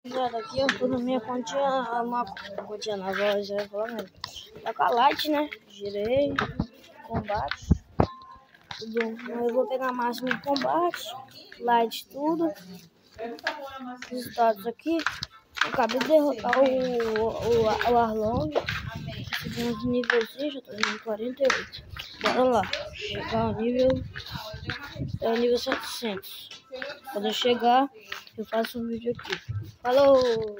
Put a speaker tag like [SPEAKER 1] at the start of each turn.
[SPEAKER 1] Aqui eu tô na minha continha, uma continha na voz, já falar mesmo. Tá com a light, né? Girei, combate, tudo. Eu vou pegar máximo de combate, light, tudo. Os status aqui. Eu acabei de derrotar o Arlong. Subi uns nívelzinhos, já tô no 48. Bora lá, chegar ao nível. É o nível 700. Quando eu chegar, eu faço um vídeo aqui. Falou!